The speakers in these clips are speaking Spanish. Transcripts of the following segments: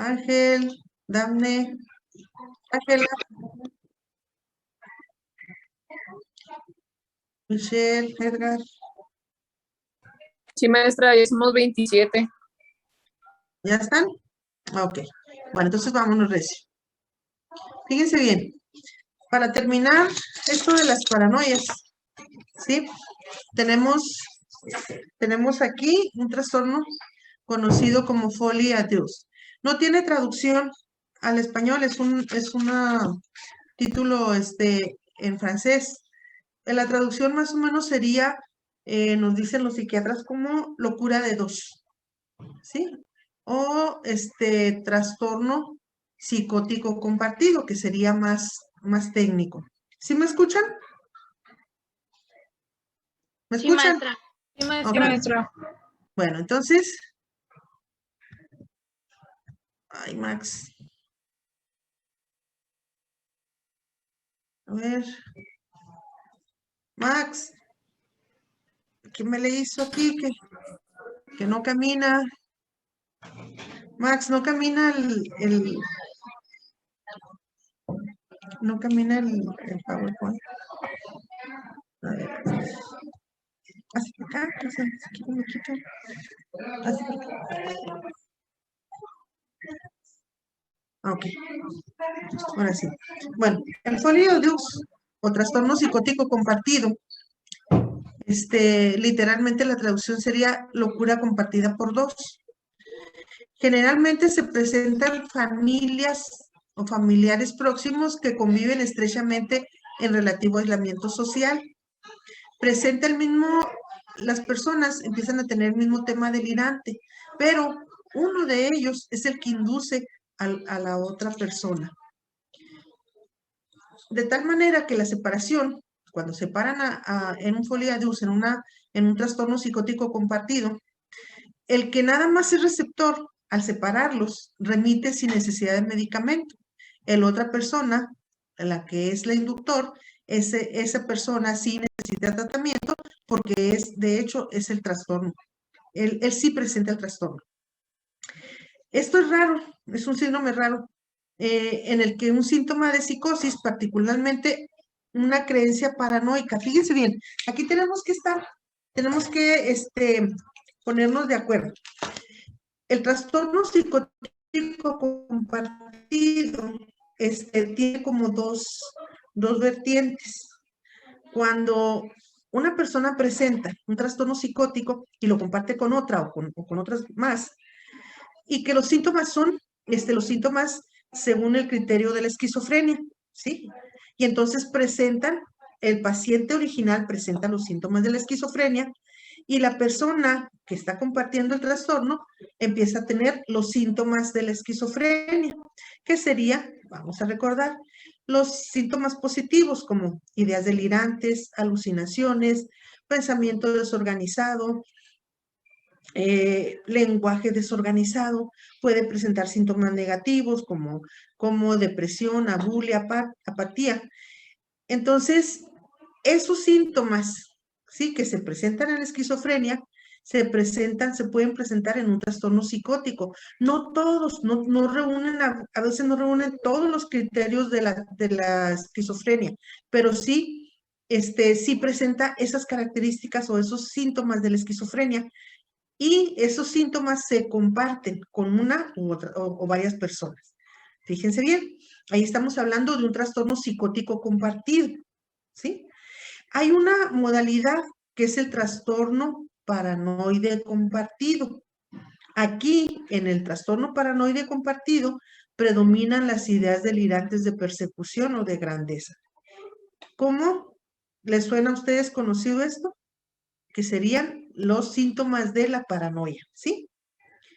Ángel, Dafne, Ángela, Michelle, Edgar. Sí, maestra, ya somos 27. ¿Ya están? Ok. Bueno, entonces vámonos recio. Fíjense bien. Para terminar esto de las paranoias, ¿sí? Tenemos aquí un trastorno conocido como folie à deux. No tiene traducción al español, es un título en francés. La traducción más o menos sería, nos dicen los psiquiatras, como locura de dos, ¿sí? O trastorno psicótico compartido, que sería más técnico. ¿Sí me escuchan? ¿Me Sí, escuchan? maestra. Sí, Ok. maestra. Bueno, entonces, ay, Max. A ver. Max, ¿qué me le hizo aquí? Que no camina. Max, no camina no camina el PowerPoint. A ver. Así por acá, así un poquito. Así por acá. Ok. Ahora sí. Bueno, el folie à deux o trastorno psicótico compartido. Literalmente la traducción sería locura compartida por dos. Generalmente se presentan familias o familiares próximos que conviven estrechamente en relativo aislamiento social. Presenta las personas empiezan a tener el mismo tema delirante, pero uno de ellos es el que induce a la otra persona. De tal manera que la separación, cuando separan en un folie à deux, en un trastorno psicótico compartido, el que nada más es receptor, al separarlos, remite sin necesidad de medicamento. La otra persona, la que es la inductor, esa persona sí necesita tratamiento porque de hecho, es el trastorno. Él sí presenta el trastorno. Esto es raro, es un síndrome raro, en el que un síntoma de psicosis, particularmente una creencia paranoica, fíjense bien, aquí tenemos que ponernos de acuerdo. El trastorno psicótico compartido tiene como dos vertientes. Cuando una persona presenta un trastorno psicótico y lo comparte con otra o con otras más, y que los síntomas son los síntomas según el criterio de la esquizofrenia, ¿sí? Y entonces el paciente original presenta los síntomas de la esquizofrenia y la persona que está compartiendo el trastorno empieza a tener los síntomas de la esquizofrenia, que sería, vamos a recordar, los síntomas positivos como ideas delirantes, alucinaciones, pensamiento desorganizado, lenguaje desorganizado, puede presentar síntomas negativos como depresión, abulia, apatía. Entonces, esos síntomas, ¿sí?, que se presentan en la esquizofrenia, se pueden presentar en un trastorno psicótico. No todos, no reúnen, a veces no reúnen todos los criterios de la esquizofrenia, pero sí, sí presenta esas características o esos síntomas de la esquizofrenia, y esos síntomas se comparten con una u otra o varias personas. Fíjense bien, ahí estamos hablando de un trastorno psicótico compartido, ¿sí? Hay una modalidad que es el trastorno paranoide compartido. Aquí, en el trastorno paranoide compartido, predominan las ideas delirantes de persecución o de grandeza. ¿Cómo les suena a ustedes conocido esto? Que serían los síntomas de la paranoia, ¿sí?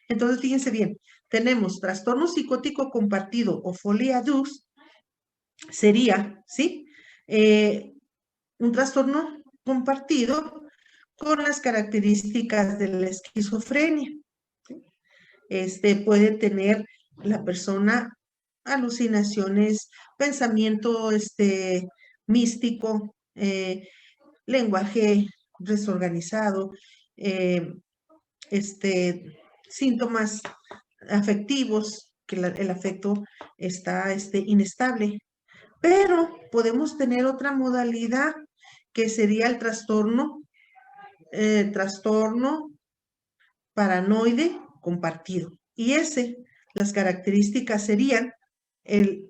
Entonces, fíjense bien, tenemos trastorno psicótico compartido o folie à deux, sería, ¿sí? Un trastorno compartido con las características de la esquizofrenia, ¿sí? Puede tener la persona alucinaciones, pensamiento místico, lenguaje desorganizado, síntomas afectivos, que el afecto está inestable. Pero podemos tener otra modalidad que sería el trastorno paranoide compartido. Y las características serían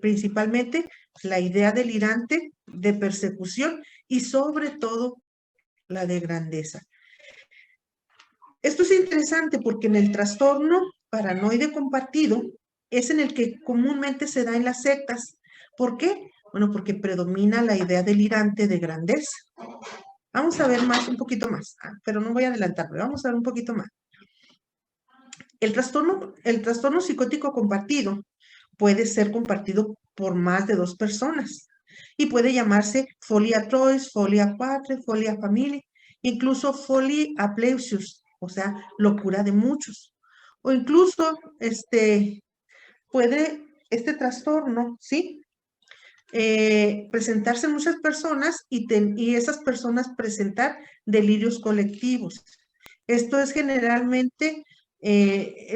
principalmente la idea delirante de persecución y sobre todo la de grandeza. Esto es interesante porque en el trastorno paranoide compartido es en el que comúnmente se da en las sectas. ¿Por qué? Bueno, porque predomina la idea delirante de grandeza. Vamos a ver un poquito más, pero no voy a adelantarme, vamos a ver un poquito más. El trastorno psicótico compartido puede ser compartido por más de 2 personas y puede llamarse folia trois, folia quatre, folia familia, incluso folia apleusius, o sea, locura de muchos. O incluso puede este trastorno, ¿sí? Presentarse en muchas personas y esas personas presentar delirios colectivos. Esto es generalmente,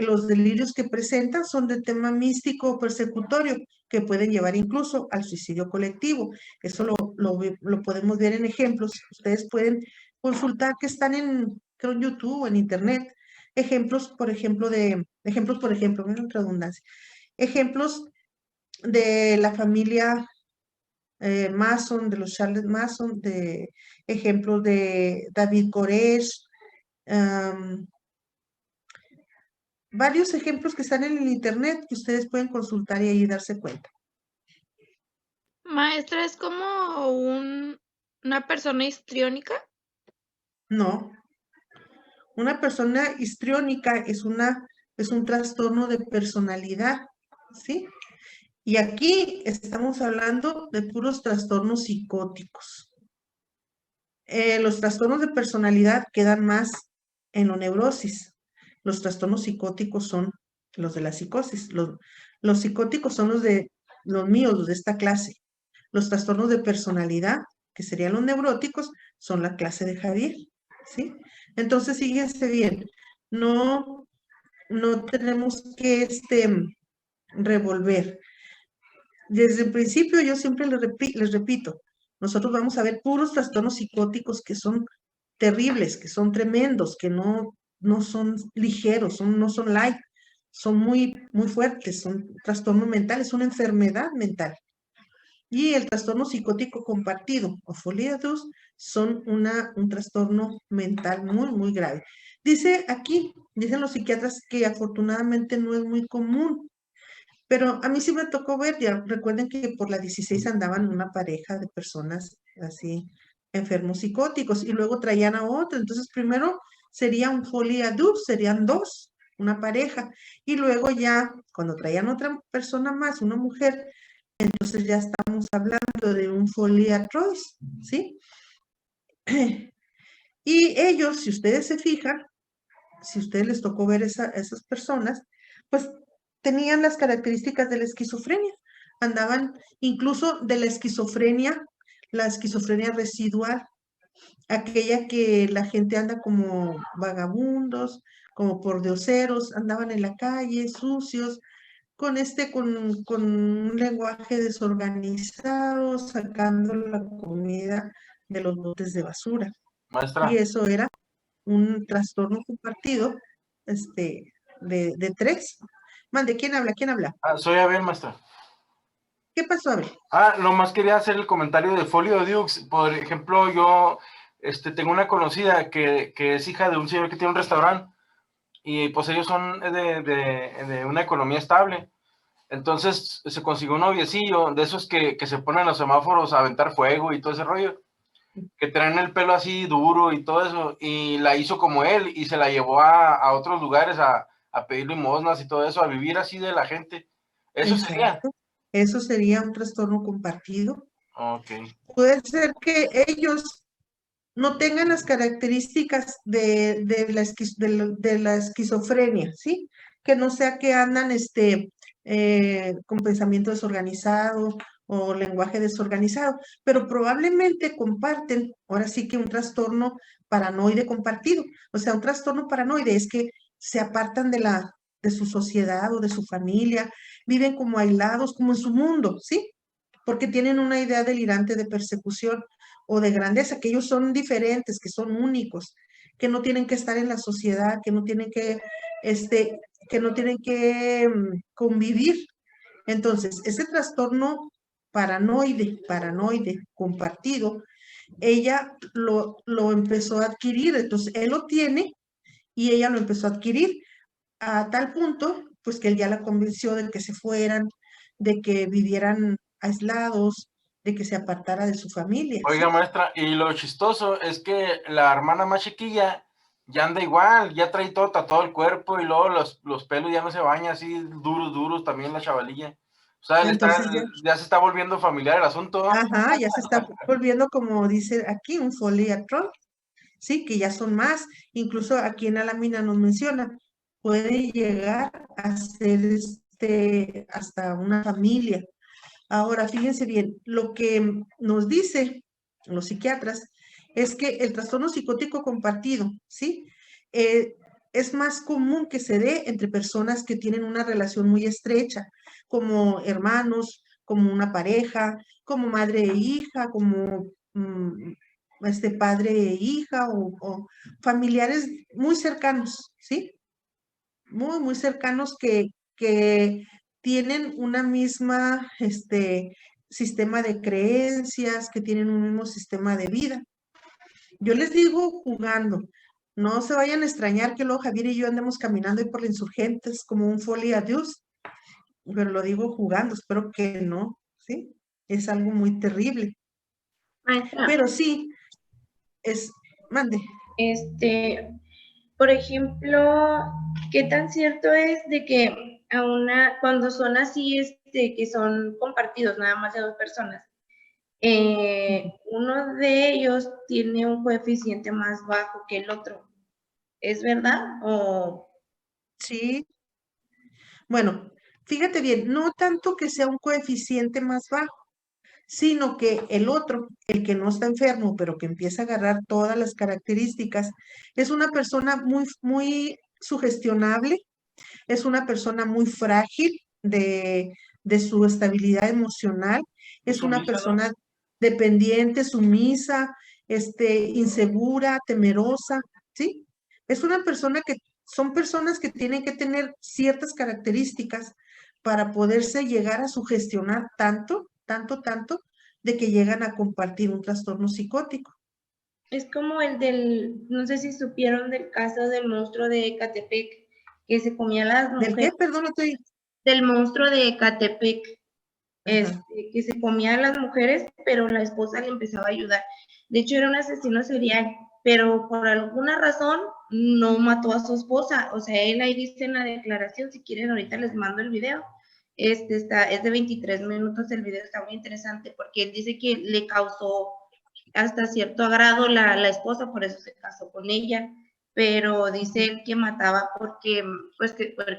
los delirios que presentan son de tema místico o persecutorio, que pueden llevar incluso al suicidio colectivo. Eso lo podemos ver en ejemplos. Ustedes pueden consultar que están en YouTube o en Internet. Ejemplos, por ejemplo, redundancia. Ejemplos de la familia Mason, de los Charles Mason, de ejemplos de David Koresh, varios ejemplos que están en el internet que ustedes pueden consultar y ahí darse cuenta. Maestra, ¿es como una persona histriónica? No. Una persona histriónica es un trastorno de personalidad, ¿sí? Y aquí estamos hablando de puros trastornos psicóticos. Los trastornos de personalidad quedan más en la neurosis. Los trastornos psicóticos son los de la psicosis. Los psicóticos son los míos, los de esta clase. Los trastornos de personalidad, que serían los neuróticos, son la clase de Javier, ¿sí? Entonces, fíjense bien, no tenemos que revolver. Desde el principio yo siempre les repito, nosotros vamos a ver puros trastornos psicóticos que son terribles, que son tremendos, que no son ligeros, no son light, son muy, muy fuertes, son trastornos mentales, es una enfermedad mental. Y el trastorno psicótico compartido o folia 2 son un trastorno mental muy, muy grave. Dicen los psiquiatras que afortunadamente no es muy común, pero a mí sí me tocó ver, ya recuerden que por la 16 andaban una pareja de personas así, enfermos psicóticos, y luego traían a otro. Entonces, primero sería un folia 2, serían 2, una pareja, y luego ya, cuando traían otra persona más, una mujer, entonces ya estamos hablando de un folia trois, ¿sí? Y ellos, si ustedes se fijan, si a ustedes les tocó ver esas personas, pues tenían las características de la esquizofrenia. Andaban incluso de la esquizofrenia residual, aquella que la gente anda como vagabundos, como pordioseros, andaban en la calle, sucios, con un lenguaje desorganizado, sacando la comida de los botes de basura. Maestra. Y eso era un trastorno compartido, de 3. Mande, ¿quién habla? ¿Quién habla? Soy Abel, maestra. ¿Qué pasó, Abel? Nomás quería hacer el comentario de Folio Dux. Por ejemplo, yo tengo una conocida que es hija de un señor que tiene un restaurante y pues ellos son de una economía estable. Entonces se consiguió un noviecillo de esos que se ponen en los semáforos a aventar fuego y todo ese rollo, que traen el pelo así duro y todo eso, y la hizo como él y se la llevó a otros lugares a pedir limosnas y todo eso, a vivir así de la gente. ¿Eso Exacto. sería? Eso sería un trastorno compartido. Ok. Puede ser que ellos no tengan las características de la esquizofrenia, ¿sí? Que no sea que andan con pensamiento desorganizado o lenguaje desorganizado, pero probablemente comparten, ahora sí que un trastorno paranoide compartido. O sea, un trastorno paranoide es que se apartan de de su sociedad o de su familia, viven como aislados, como en su mundo, ¿sí? Porque tienen una idea delirante de persecución o de grandeza, que ellos son diferentes, que son únicos, que no tienen que estar en la sociedad, que no tienen que convivir. Entonces, ese trastorno paranoide compartido, ella lo empezó a adquirir, entonces él lo tiene y ella lo empezó a adquirir a tal punto, pues que él ya la convenció de que se fueran, de que vivieran aislados, de que se apartara de su familia, Oiga, ¿sí? maestra, y lo chistoso es que la hermana más chiquilla ya anda igual, ya trae todo tatuado el cuerpo y luego los pelos ya no se baña así duros también la chavalilla. O sea, Entonces ya, ya se está volviendo familiar el asunto, ¿no? ajá, ya se está volviendo, como dice aquí, un foliatrón, ¿sí? Que ya son más, incluso aquí en Alamina nos menciona, puede llegar a ser hasta una familia. Ahora, fíjense bien, lo que nos dice los psiquiatras es que el trastorno psicótico compartido, ¿sí? Eh, es más común que se dé entre personas que tienen una relación muy estrecha, como hermanos, como una pareja, como madre e hija, como padre e hija o familiares muy cercanos, ¿sí? Muy cercanos que tienen una misma, sistema de creencias, que tienen un mismo sistema de vida. Yo les digo jugando, no se vayan a extrañar que luego Javier y yo andemos caminando ahí por las Insurgentes como un folie à Dios, pero lo digo jugando, espero que no, ¿sí? Es algo muy terrible, Maestra, pero sí, mande. por ejemplo, ¿qué tan cierto es de que cuando son así, que son compartidos nada más de dos personas, uno de ellos tiene un coeficiente más bajo que el otro? ¿Es verdad? O Sí, bueno, fíjate bien, no tanto que sea un coeficiente más bajo, sino que el otro, el que no está enfermo, pero que empieza a agarrar todas las características, es una persona muy sugestionable, es una persona muy frágil de su estabilidad emocional, es una Sumisa, ¿no? persona dependiente, sumisa, insegura, temerosa, ¿sí? Es una persona son personas que tienen que tener ciertas características para poderse llegar a sugestionar tanto, de que llegan a compartir un trastorno psicótico. es como no sé si supieron del caso del monstruo de Ecatepec, que se comía a las ¿Del qué? mujeres, Perdón, no estoy... del monstruo de Ecatepec, Ajá. que se comía a las mujeres, pero la esposa le empezaba a ayudar. De hecho, era un asesino serial, pero por alguna razón no mató a su esposa. O sea, él ahí dice en la declaración, si quieren ahorita les mando el video. Es de 23 minutos, el video está muy interesante porque él dice que le causó hasta cierto agrado la esposa, por eso se casó con ella, pero dice él que mataba porque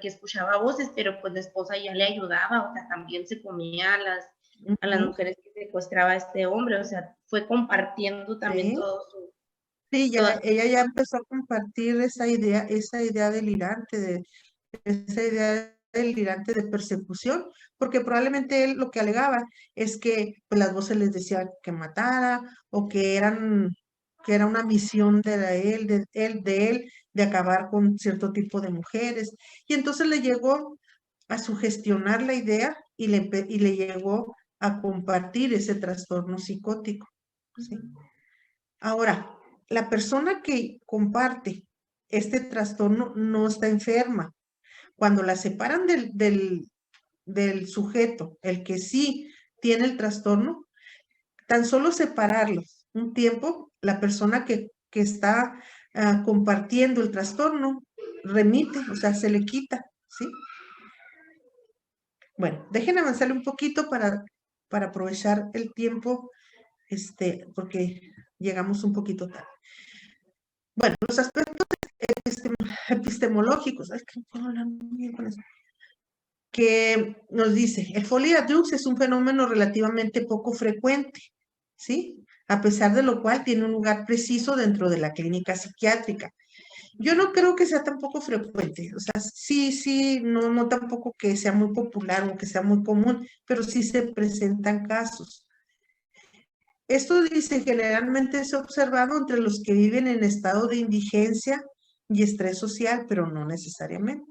escuchaba voces, pero pues la esposa ya le ayudaba, o sea, también se comía a las mujeres que secuestraba este hombre, o sea, fue compartiendo también Sí. todo su... Sí, toda- ella ya empezó a compartir esa idea delirante de persecución, porque probablemente él lo que alegaba es que pues, las voces les decían que matara o que era una misión de él de acabar con cierto tipo de mujeres. Y entonces le llegó a sugestionar la idea y le llegó a compartir ese trastorno psicótico. ¿Sí? Ahora, la persona que comparte este trastorno no está enferma. Cuando la separan del sujeto, el que sí tiene el trastorno, tan solo separarlos un tiempo, la persona que está compartiendo el trastorno remite, o sea, se le quita, ¿sí? Bueno, dejen avanzarle un poquito para aprovechar el tiempo, porque llegamos un poquito tarde. Bueno, los aspectos epistemológicos, ay, que puedo hablar muy bien con eso, que nos dice, el folie à deux es un fenómeno relativamente poco frecuente, ¿sí? A pesar de lo cual tiene un lugar preciso dentro de la clínica psiquiátrica. Yo no creo que sea tampoco frecuente, o sea, sí, no tampoco que sea muy popular o que sea muy común, pero sí se presentan casos. Esto dice, generalmente es observado entre los que viven en estado de indigencia y estrés social, pero no necesariamente.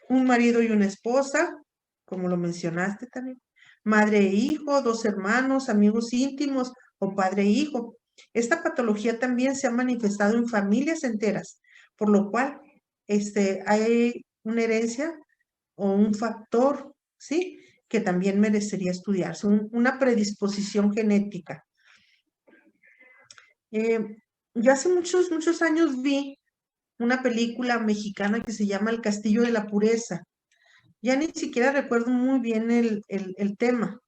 Un marido y una esposa, como lo mencionaste también, madre e hijo, dos hermanos, amigos íntimos o padre e hijo. Esta patología también se ha manifestado en familias enteras, por lo cual hay una herencia o un factor, ¿sí? Que también merecería estudiarse, una predisposición genética. Yo hace muchos años vi una película mexicana que se llama El Castillo de la Pureza. Ya ni siquiera recuerdo muy bien el tema,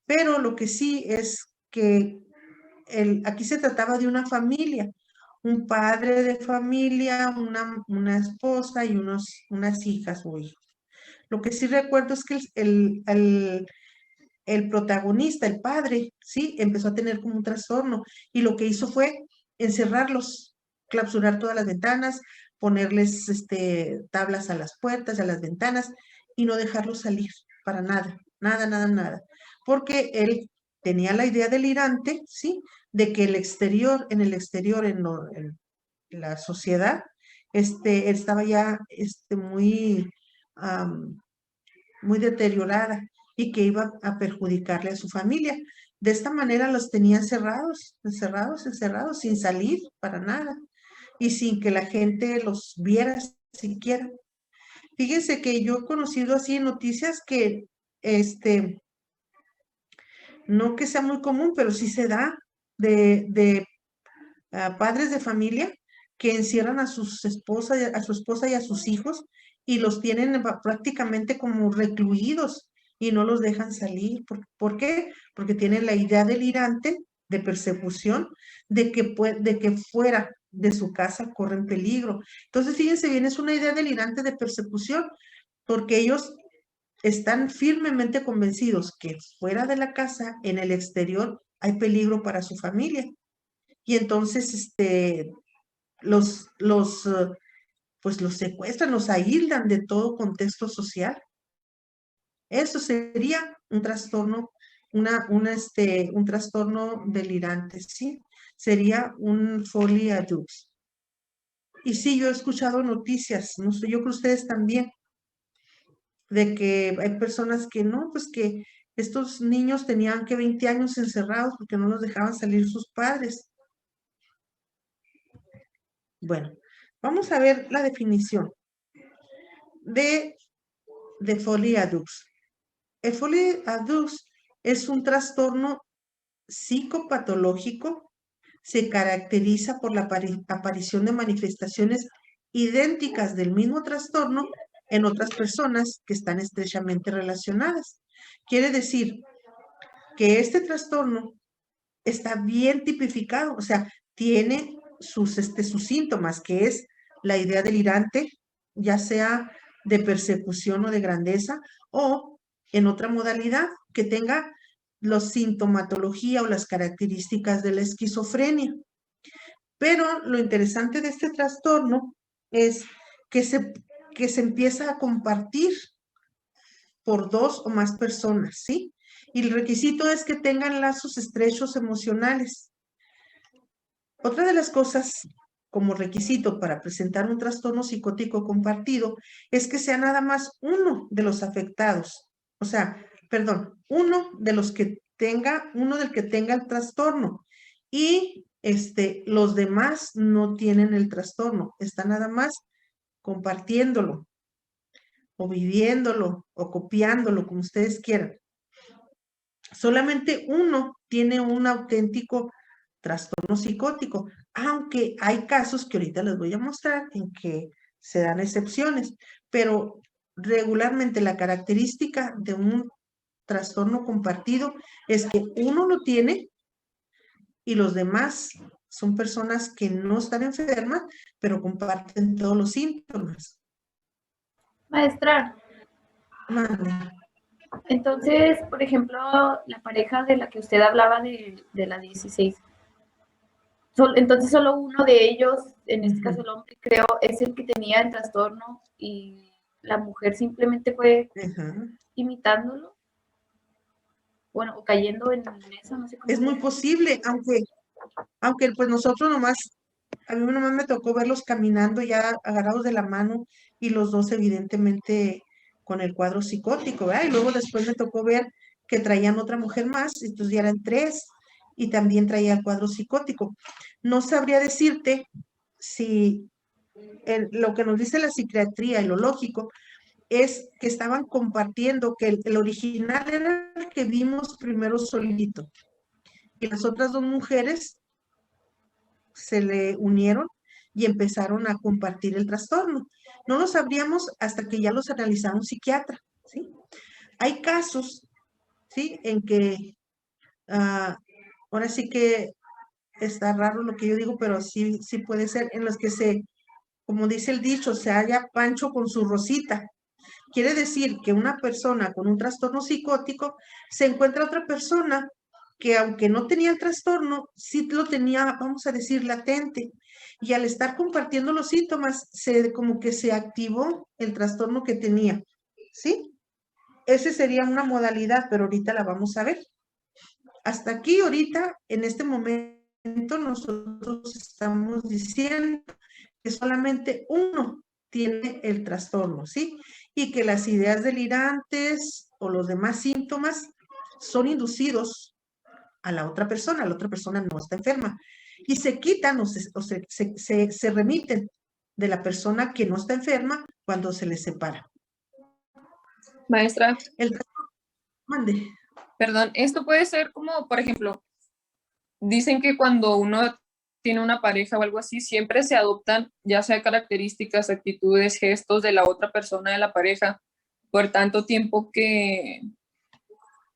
pero lo que sí es que aquí se trataba de una familia, un padre de familia, una esposa y unas hijas o hijos. Lo que sí recuerdo es que el protagonista, el padre, sí, empezó a tener como un trastorno y lo que hizo fue encerrarlos, clausurar todas las ventanas, ponerles tablas a las puertas, a las ventanas y no dejarlos salir para nada, nada, porque él tenía la idea delirante, sí, de que en el exterior, en la sociedad, estaba ya muy deteriorada y que iba a perjudicarle a su familia. De esta manera los tenía encerrados, sin salir para nada y sin que la gente los viera siquiera. Fíjense que yo he conocido así en noticias que, no que sea muy común, pero sí se da de padres de familia que encierran a sus esposas, a su esposa y a sus hijos y los tienen prácticamente como recluidos y no los dejan salir. ¿Por qué? Porque tienen la idea delirante de persecución de que fuera de su casa corren peligro. Entonces, fíjense bien, es una idea delirante de persecución porque ellos están firmemente convencidos que fuera de la casa, en el exterior, hay peligro para su familia. Y entonces, pues los secuestran, los aíslan de todo contexto social. Eso sería un trastorno, un trastorno delirante, ¿sí? Sería un folia dux. Y sí, yo he escuchado noticias, no sé, yo creo que ustedes también, de que hay personas que no, pues que estos niños tenían que 20 años encerrados porque no los dejaban salir sus padres. Bueno, vamos a ver la definición de folia dux. El folia dux es un trastorno psicopatológico, se caracteriza por la aparición de manifestaciones idénticas del mismo trastorno en otras personas que están estrechamente relacionadas. Quiere decir que este trastorno está bien tipificado, o sea, tiene sus síntomas, que es la idea delirante, ya sea de persecución o de grandeza, o en otra modalidad, que tenga la sintomatología o las características de la esquizofrenia. Pero lo interesante de este trastorno es que se empieza a compartir por dos o más personas, ¿sí? Y el requisito es que tengan lazos estrechos emocionales. Otra de las cosas como requisito para presentar un trastorno psicótico compartido es que sea nada más uno de los afectados, o sea, perdón, uno del que tenga el trastorno y los demás no tienen el trastorno, están nada más compartiéndolo o viviéndolo o copiándolo, como ustedes quieran. Solamente uno tiene un auténtico trastorno psicótico, aunque hay casos que ahorita les voy a mostrar en que se dan excepciones, pero regularmente la característica de un trastorno compartido es que uno lo tiene y los demás son personas que no están enfermas, pero comparten todos los síntomas. Maestra, Mande. entonces, por ejemplo, la pareja de la que usted hablaba de la 16, entonces solo uno de ellos, en este Ujú. caso el hombre, creo, es el que tenía el trastorno y la mujer simplemente fue Ajá. imitándolo, bueno, o cayendo en eso, no sé cómo. Es muy posible, aunque pues nosotros nomás, a mí nomás me tocó verlos caminando ya agarrados de la mano y los dos evidentemente con el cuadro psicótico, ¿verdad? Y luego después me tocó ver que traían otra mujer más, entonces ya eran tres y también traía el cuadro psicótico. No sabría decirte si lo que nos dice la psiquiatría y lo lógico es que estaban compartiendo que el original era el que vimos primero solito y las otras dos mujeres se le unieron y empezaron a compartir el trastorno. No lo sabríamos hasta que ya los analizara un psiquiatra, ¿sí? Hay casos, ¿sí? En que, ahora sí que está raro lo que yo digo, pero sí, sí puede ser, en los que como dice el dicho, se halla Pancho con su Rosita. Quiere decir que una persona con un trastorno psicótico se encuentra otra persona que aunque no tenía el trastorno, sí lo tenía, vamos a decir, latente. Y al estar compartiendo los síntomas, como que se activó el trastorno que tenía. ¿Sí? Esa sería una modalidad, pero ahorita la vamos a ver. Hasta aquí, ahorita, en este momento, nosotros estamos diciendo que solamente uno tiene el trastorno, ¿sí? Y que las ideas delirantes o los demás síntomas son inducidos a la otra persona no está enferma. Y se quitan se remiten de la persona que no está enferma cuando se les separa. Maestra, El trastorno, mande. perdón, esto puede ser como, por ejemplo, dicen que cuando uno tiene una pareja o algo así, siempre se adoptan ya sea características, actitudes, gestos de la otra persona de la pareja por tanto tiempo que,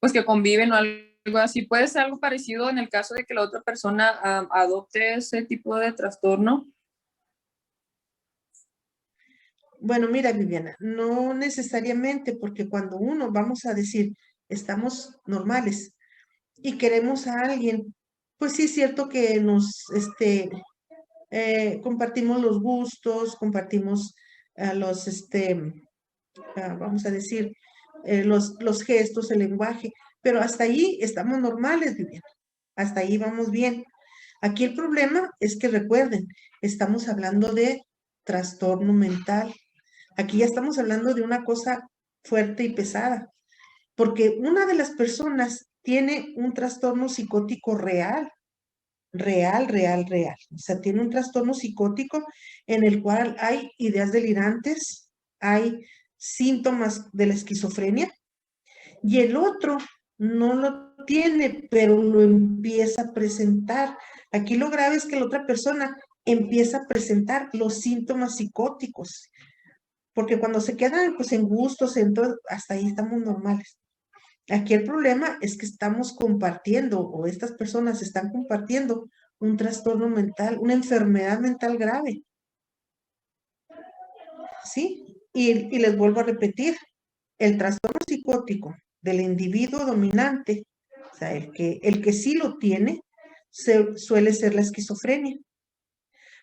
pues que conviven o algo así. Puede ser algo parecido en el caso de que la otra persona adopte ese tipo de trastorno. Bueno, mira, Viviana, no necesariamente, porque cuando uno, vamos a decir, estamos normales y queremos a alguien, pues sí es cierto que compartimos los gustos, compartimos vamos a decir, los gestos, el lenguaje, pero hasta ahí estamos normales, Viviana, hasta ahí vamos bien. Aquí el problema es que recuerden, estamos hablando de trastorno mental. Aquí ya estamos hablando de una cosa fuerte y pesada, porque una de las personas tiene un trastorno psicótico real, real, real, real. O sea, tiene un trastorno psicótico en el cual hay ideas delirantes, hay síntomas de la esquizofrenia, y el otro no lo tiene, pero lo empieza a presentar. Aquí lo grave es que la otra persona empieza a presentar los síntomas psicóticos, porque cuando se quedan pues en gustos, hasta ahí estamos normales. Aquí el problema es que estamos compartiendo, o estas personas están compartiendo un trastorno mental, una enfermedad mental grave. ¿Sí? Y les vuelvo a repetir, el trastorno psicótico del individuo dominante, o sea, el que sí lo tiene, suele ser la esquizofrenia.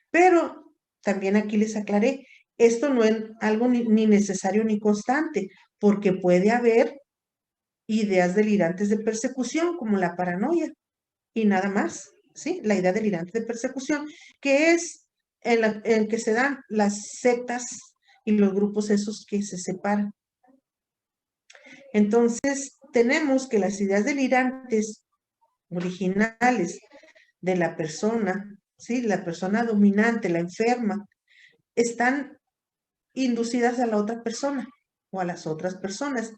Pero también aquí les aclaré, esto no es algo ni necesario ni constante, porque puede haber ideas delirantes de persecución, como la paranoia, y nada más, ¿sí? La idea delirante de persecución, que es en que se dan las sectas y los grupos esos que se separan. Entonces, tenemos que las ideas delirantes originales de la persona, ¿sí? La persona dominante, la enferma, están inducidas a la otra persona o a las otras personas.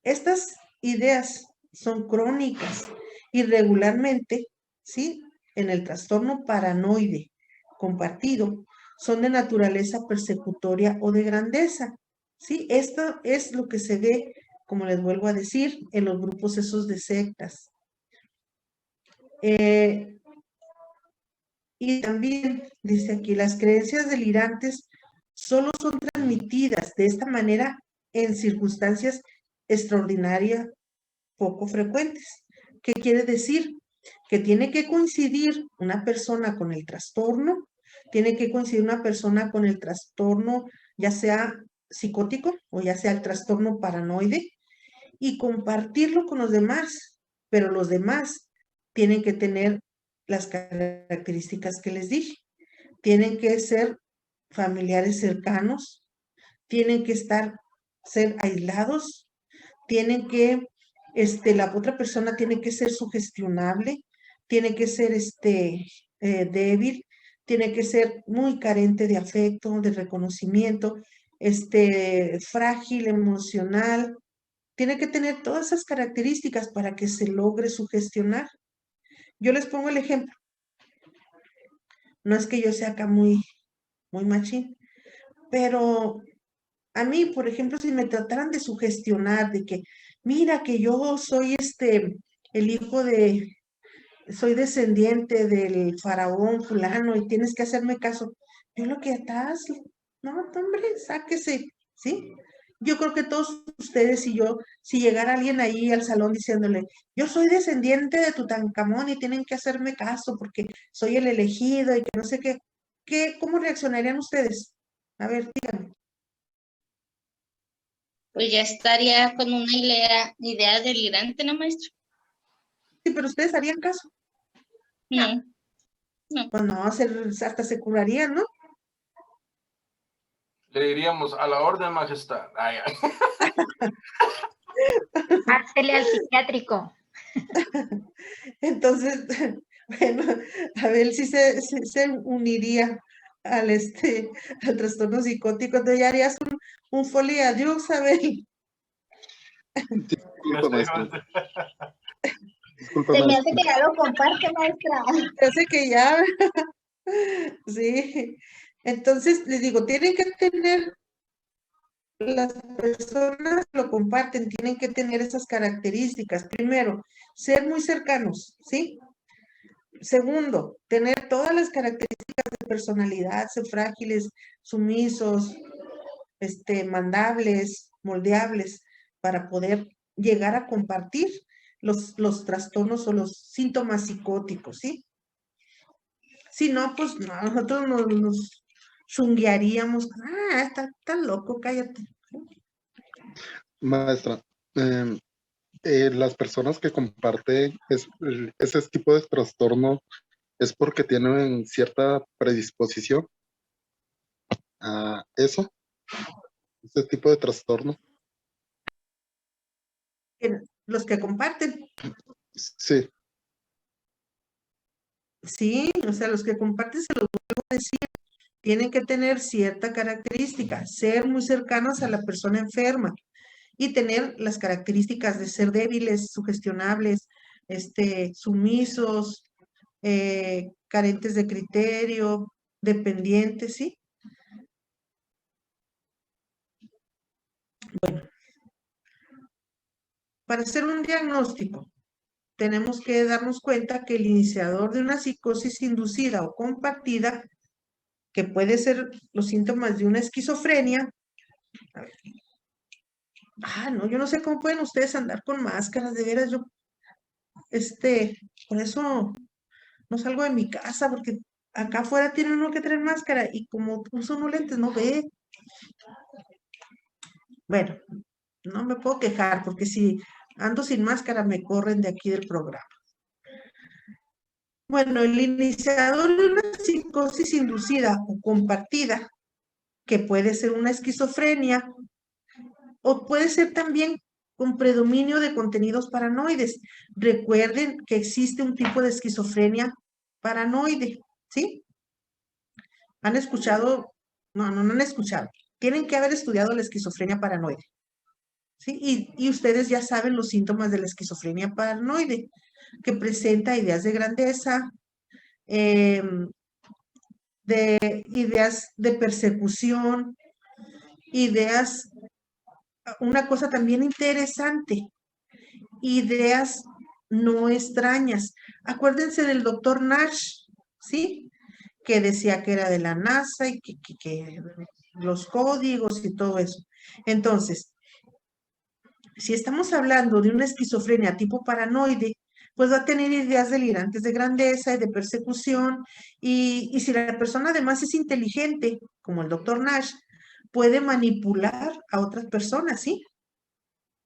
Estas ideas son crónicas y regularmente, ¿sí? En el trastorno paranoide compartido, son de naturaleza persecutoria o de grandeza, ¿sí? Esto es lo que se ve, como les vuelvo a decir, en los grupos esos de sectas. Y también, dice aquí, las creencias delirantes solo son transmitidas de esta manera en circunstancias extraordinarias poco frecuentes. ¿Qué quiere decir? que tiene que coincidir una persona con el trastorno, tiene que coincidir una persona con el trastorno, ya sea psicótico o ya sea el trastorno paranoide, y compartirlo con los demás, pero los demás tienen que tener las características que les dije. Tienen que ser familiares cercanos, tienen que ser aislados, tienen que, la otra persona tiene que ser sugestionable, tiene que ser débil, tiene que ser muy carente de afecto, de reconocimiento, frágil, emocional, tiene que tener todas esas características para que se logre sugestionar. Yo les pongo el ejemplo. No es que yo sea acá muy machín, pero a mí, por ejemplo, si me trataran de sugestionar, de que, mira que yo soy el hijo soy descendiente del faraón fulano y tienes que hacerme caso, yo lo que atrás, no, hombre, sáquese, ¿sí? Yo creo que todos ustedes y yo, si llegara alguien ahí al salón diciéndole, yo soy descendiente de Tutankamón y tienen que hacerme caso porque soy el elegido y que no sé qué, ¿cómo reaccionarían ustedes? A ver, díganme. Pues ya estaría con una idea delirante, ¿no, maestro? Sí, pero ustedes harían caso. No. No. Pues no, hasta se curarían, ¿no? Le diríamos a la orden, majestad. Ay, ay. Pásele al psiquiátrico. Entonces, bueno, Abel sí se uniría al trastorno psicótico. Entonces ya harías un folie à deux, Abel. Disculpa, maestra. Disculpa, Se me maestra. hace que ya lo comparte, maestra. Se hace que ya. Sí. Entonces, les digo, tienen que tener, las personas que lo comparten, tienen que tener esas características. Primero, ser muy cercanos, ¿sí? Segundo, tener todas las características de personalidad, ser frágiles, sumisos, mandables, moldeables, para poder llegar a compartir los trastornos o los síntomas psicóticos, ¿sí? Si no, pues no, nosotros nos chunguearíamos. Está loco, cállate. Maestra, las personas que comparten ese tipo de trastorno es porque tienen cierta predisposición a eso, ese tipo de trastorno. Los que comparten. Sí. Sí, o sea, los que comparten, se los vuelvo a decir, tienen que tener cierta característica, ser muy cercanos a la persona enferma y tener las características de ser débiles, sugestionables, sumisos, carentes de criterio, dependientes, ¿sí? Bueno, para hacer un diagnóstico, tenemos que darnos cuenta que el iniciador de una psicosis inducida o compartida, que puede ser los síntomas de una esquizofrenia. A ver. No, yo no sé cómo pueden ustedes andar con máscaras, de veras, yo, por eso no salgo de mi casa, porque acá afuera tiene uno que tener máscara, y como uso unos lentes, no ve. Bueno, no me puedo quejar, porque si ando sin máscara, me corren de aquí del programa. Bueno, el iniciador de una psicosis inducida o compartida, que puede ser una esquizofrenia, o puede ser también con predominio de contenidos paranoides. Recuerden que existe un tipo de esquizofrenia paranoide, ¿sí? ¿Han escuchado? No han escuchado. Tienen que haber estudiado la esquizofrenia paranoide, ¿sí? Y ustedes ya saben los síntomas de la esquizofrenia paranoide, que presenta ideas de grandeza, de ideas de persecución, ideas, una cosa también interesante, ideas no extrañas. Acuérdense del doctor Nash, ¿sí? Que decía que era de la NASA y que los códigos y todo eso. Entonces, si estamos hablando de una esquizofrenia tipo paranoide, pues va a tener ideas delirantes de grandeza y de persecución, y si la persona además es inteligente, como el doctor Nash, puede manipular a otras personas, ¿sí?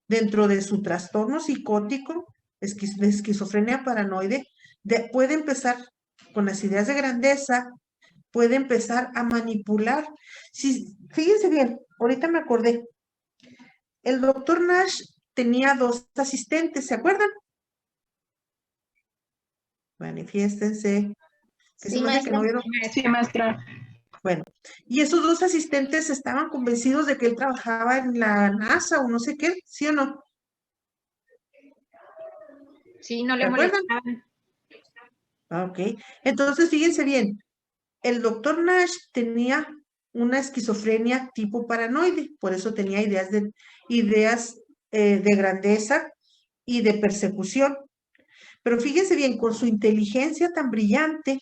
Dentro de su trastorno psicótico, de esquizofrenia paranoide, puede empezar con las ideas de grandeza, puede empezar a manipular. Si, fíjense bien, ahorita me acordé, el doctor Nash tenía 2 asistentes, ¿se acuerdan? Manifiéstense. Que Sí, se me hace que no maestra. vieron. Sí, maestra. Bueno, y esos 2 asistentes estaban convencidos de que él trabajaba en la NASA o no sé qué, ¿sí o no? Sí, no ¿Se le acuerdan? molestaban. Ok, entonces fíjense bien, el doctor Nash tenía una esquizofrenia tipo paranoide, por eso tenía ideas de grandeza y de persecución. Pero fíjense bien, con su inteligencia tan brillante,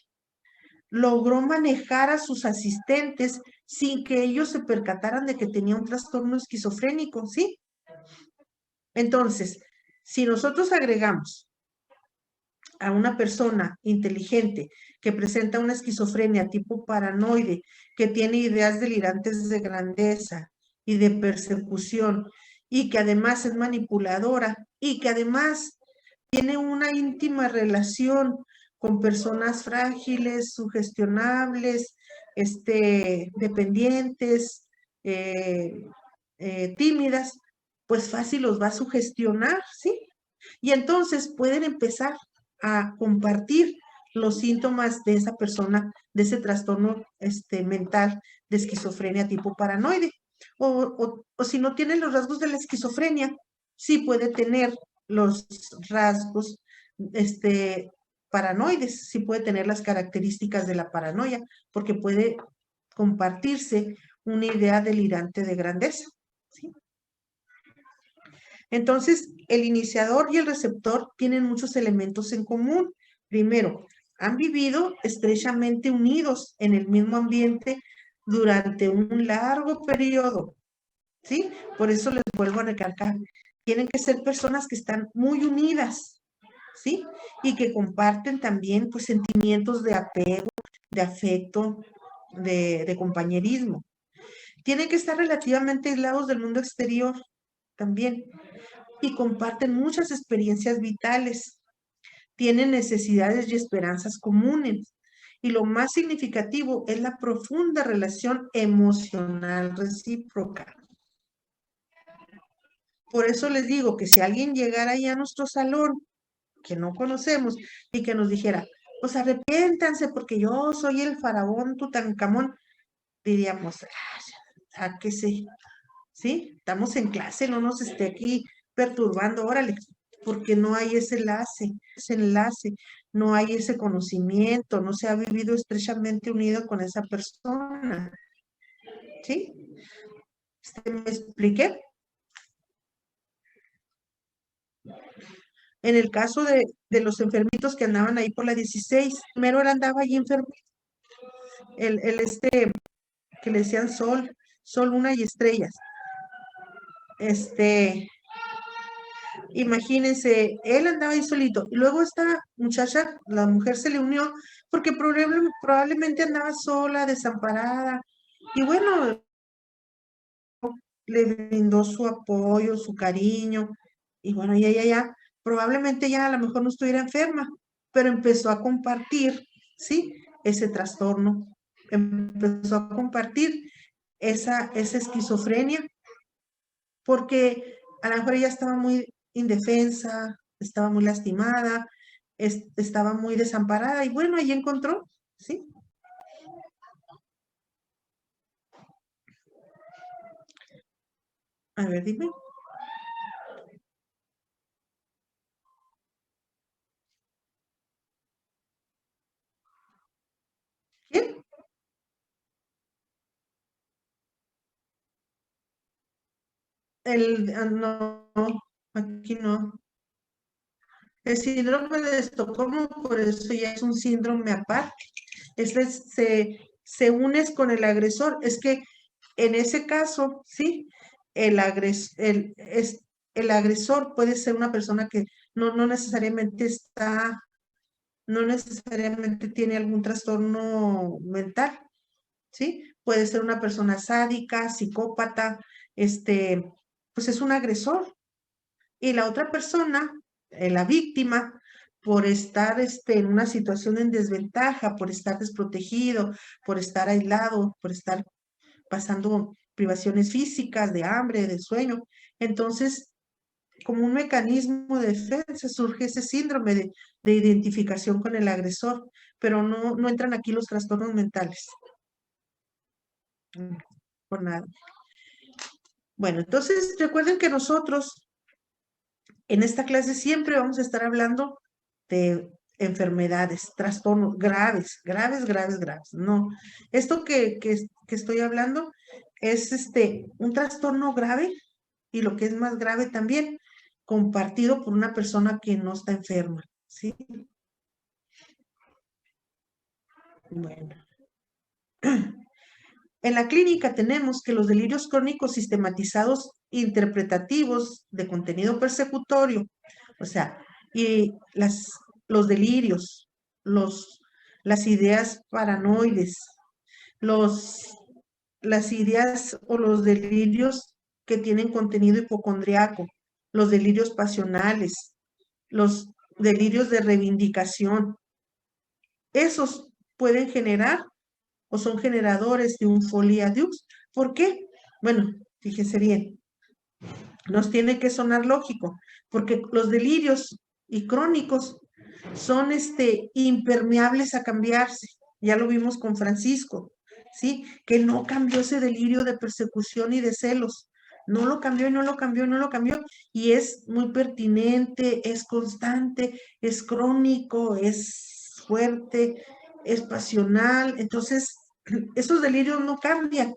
logró manejar a sus asistentes sin que ellos se percataran de que tenía un trastorno esquizofrénico, ¿sí? Entonces, si nosotros agregamos a una persona inteligente que presenta una esquizofrenia tipo paranoide, que tiene ideas delirantes de grandeza y de persecución, y que además es manipuladora, y que además tiene una íntima relación con personas frágiles, sugestionables, dependientes, tímidas, pues fácil los va a sugestionar, ¿sí? Y entonces pueden empezar a compartir los síntomas de esa persona, de ese trastorno mental de esquizofrenia tipo paranoide. O si no tiene los rasgos de la esquizofrenia, sí puede tener los rasgos paranoides, sí puede tener las características de la paranoia, porque puede compartirse una idea delirante de grandeza, ¿sí? Entonces, el iniciador y el receptor tienen muchos elementos en común. Primero, han vivido estrechamente unidos en el mismo ambiente durante un largo periodo, ¿sí? Por eso les vuelvo a recalcar, tienen que ser personas que están muy unidas, ¿sí? Y que comparten también, pues, sentimientos de apego, de afecto, de compañerismo. Tienen que estar relativamente aislados del mundo exterior también, y comparten muchas experiencias vitales, tienen necesidades y esperanzas comunes. Y lo más significativo es la profunda relación emocional recíproca. Por eso les digo que si alguien llegara ahí a nuestro salón, que no conocemos, y que nos dijera, pues arrepiéntanse porque yo soy el faraón Tutankamón, diríamos, ¿a qué sé? ¿Sí? Estamos en clase, no nos esté aquí perturbando, órale, porque no hay ese enlace, no hay ese conocimiento, no se ha vivido estrechamente unido con esa persona, ¿sí? ¿Me expliqué? En el caso de los enfermitos que andaban ahí por la 16, mero él andaba ahí enfermo, que le decían Sol, Luna y Estrellas, imagínense, él andaba ahí solito. Y luego esta muchacha, la mujer se le unió porque probablemente andaba sola, desamparada. Y bueno, le brindó su apoyo, su cariño. Y bueno, y ella ya, probablemente ya a lo mejor no estuviera enferma, pero empezó a compartir, ¿sí? Ese trastorno. Empezó a compartir esa esquizofrenia, porque a lo mejor ella estaba muy indefensa, estaba muy lastimada, estaba muy desamparada, y bueno, ahí encontró, ¿sí? A ver, dime. ¿Quién? No, aquí no. El síndrome de Estocolmo, por eso ya es un síndrome aparte. Se unes con el agresor. Es que en ese caso, sí, el agresor puede ser una persona que no necesariamente no necesariamente tiene algún trastorno mental, ¿sí? Puede ser una persona sádica, psicópata, pues es un agresor. Y la otra persona, la víctima, por estar en una situación en desventaja, por estar desprotegido, por estar aislado, por estar pasando privaciones físicas, de hambre, de sueño. Entonces, como un mecanismo de defensa, surge ese síndrome de identificación con el agresor, pero no entran aquí los trastornos mentales. Por nada. Bueno, entonces recuerden que nosotros en esta clase siempre vamos a estar hablando de enfermedades, trastornos graves, graves, graves, graves. No, esto que estoy hablando es un trastorno grave y lo que es más grave también, compartido por una persona que no está enferma, ¿sí? Bueno. En la clínica tenemos que los delirios crónicos sistematizados interpretativos de contenido persecutorio, o sea, y los delirios, las ideas paranoides, las ideas o los delirios que tienen contenido hipocondriaco, los delirios pasionales, los delirios de reivindicación, esos pueden generar o son generadores de un folie Deux. ¿Por qué? Bueno, fíjense bien, nos tiene que sonar lógico, porque los delirios y crónicos son impermeables a cambiarse. Ya lo vimos con Francisco, ¿sí? Que no cambió ese delirio de persecución y de celos. No lo cambió y no lo cambió y no lo cambió. Y es muy pertinente, es constante, es crónico, es fuerte, es pasional. Entonces, esos delirios no cambian.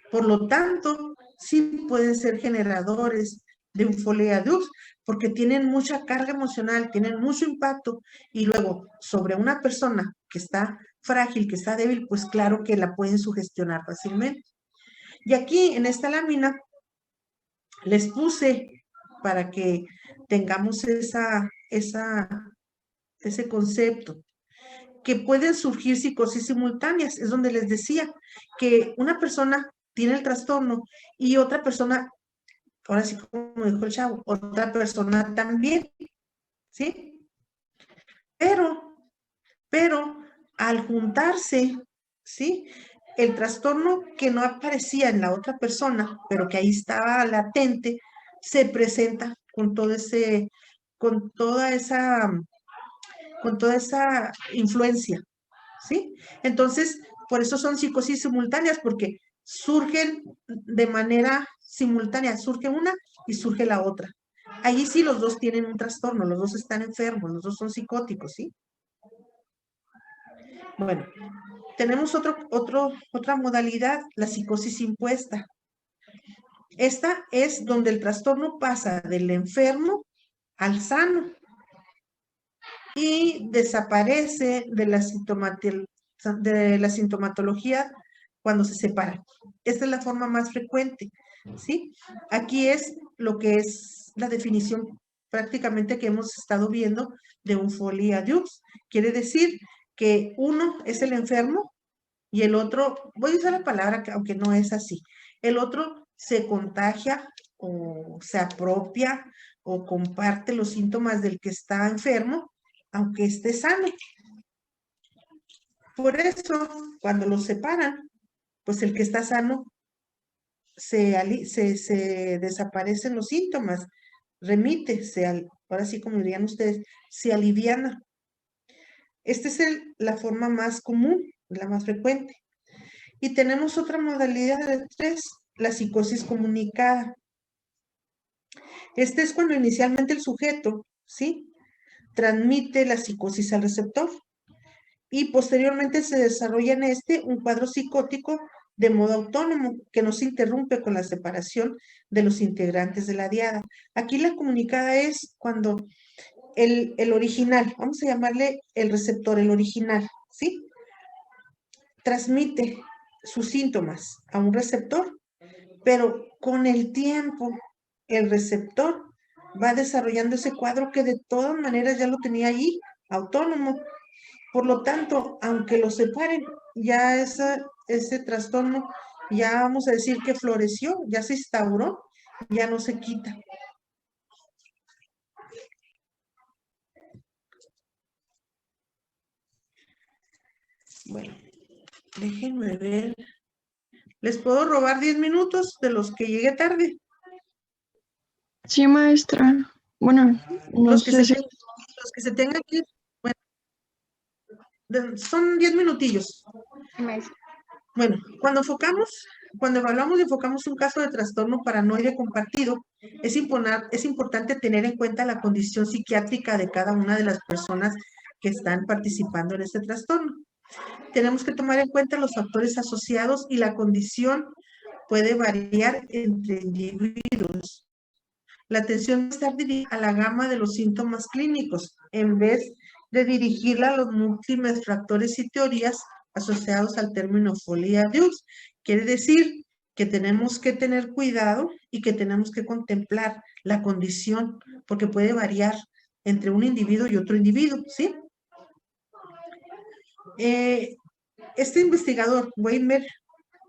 Por lo tanto, sí pueden ser generadores de un folie Deux, porque tienen mucha carga emocional, tienen mucho impacto, y luego sobre una persona que está frágil, que está débil, pues claro que la pueden sugestionar fácilmente. Y aquí en esta lámina les puse para que tengamos ese concepto, que pueden surgir psicosis simultáneas. Es donde les decía que una persona tiene el trastorno y otra persona, ahora sí como dijo el chavo, otra persona también, ¿sí? Pero al juntarse, ¿sí? El trastorno que no aparecía en la otra persona, pero que ahí estaba latente, se presenta con con toda esa influencia, ¿sí? Entonces, por eso son psicosis simultáneas, porque surgen de manera simultánea, surge una y surge la otra. Ahí sí los dos tienen un trastorno, los dos están enfermos, los dos son psicóticos, ¿sí? Bueno, tenemos otra modalidad, la psicosis impuesta. Esta es donde el trastorno pasa del enfermo al sano y desaparece de la sintomatología cuando se separan. Esta es la forma más frecuente, ¿sí? Aquí es lo que es la definición prácticamente que hemos estado viendo de un folie Deux. Quiere decir que uno es el enfermo y el otro, voy a usar la palabra aunque no es así, el otro se contagia o se apropia o comparte los síntomas del que está enfermo, aunque esté sano. Por eso, cuando los separan, pues el que está sano se desaparecen los síntomas, remite, ahora sí como dirían ustedes, se aliviana. Esta es la forma más común, la más frecuente. Y tenemos otra modalidad de 3, la psicosis comunicada. Este es cuando inicialmente el sujeto, ¿sí?, transmite la psicosis al receptor y posteriormente se desarrolla en un cuadro psicótico de modo autónomo que no se interrumpe con la separación de los integrantes de la diada. Aquí la comunicada es cuando el original, vamos a llamarle el receptor, el original, ¿sí?, transmite sus síntomas a un receptor, pero con el tiempo el receptor va desarrollando ese cuadro que de todas maneras ya lo tenía ahí, autónomo. Por lo tanto, aunque lo separen, ya ese trastorno, ya vamos a decir que floreció, ya se instauró, ya no se quita. Bueno, déjenme ver. ¿Les puedo robar 10 minutos de los que llegué tarde? Sí, maestra. Bueno, no Los que sé se, si... los que se tengan que ir. Bueno, son 10 minutillos. Bueno, cuando evaluamos y enfocamos un caso de trastorno paranoide compartido, es importante tener en cuenta la condición psiquiátrica de cada una de las personas que están participando en este trastorno. Tenemos que tomar en cuenta los factores asociados y la condición puede variar entre individuos. La atención debe estar dirigida a la gama de los síntomas clínicos, en vez de dirigirla a los múltiples factores y teorías asociados al término folia Deux. Quiere decir que tenemos que tener cuidado y que tenemos que contemplar la condición, porque puede variar entre un individuo y otro individuo, ¿sí? Este investigador, Weimer,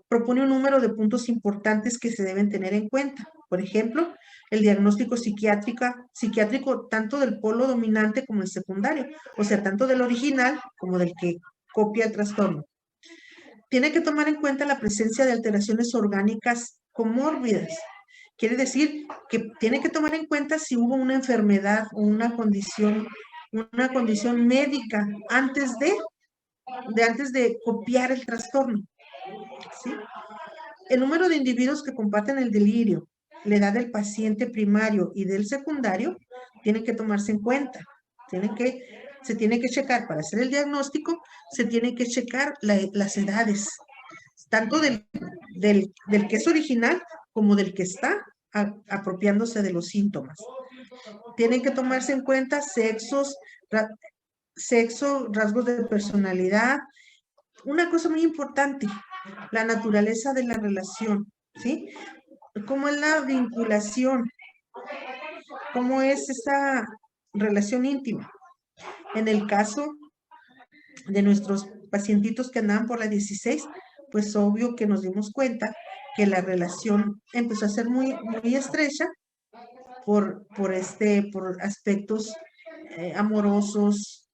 propone un número de puntos importantes que se deben tener en cuenta. Por ejemplo, el diagnóstico psiquiátrico tanto del polo dominante como el secundario, o sea, tanto del original como del que copia el trastorno. Tiene que tomar en cuenta la presencia de alteraciones orgánicas comórbidas. Quiere decir que tiene que tomar en cuenta si hubo una enfermedad o una condición médica antes de copiar el trastorno, ¿sí? El número de individuos que comparten el delirio, la edad del paciente primario y del secundario, tienen que tomarse en cuenta. Se tiene que checar para hacer el diagnóstico, se tienen que checar las edades, tanto del que es original como del que está apropiándose de los síntomas. Tienen que tomarse en cuenta sexo, rasgos de personalidad. Una cosa muy importante, la naturaleza de la relación, ¿sí? ¿Cómo es la vinculación? ¿Cómo es esa relación íntima? En el caso de nuestros pacientitos que andaban por la 16, pues obvio que nos dimos cuenta que la relación empezó a ser muy, muy estrecha por aspectos amorosos,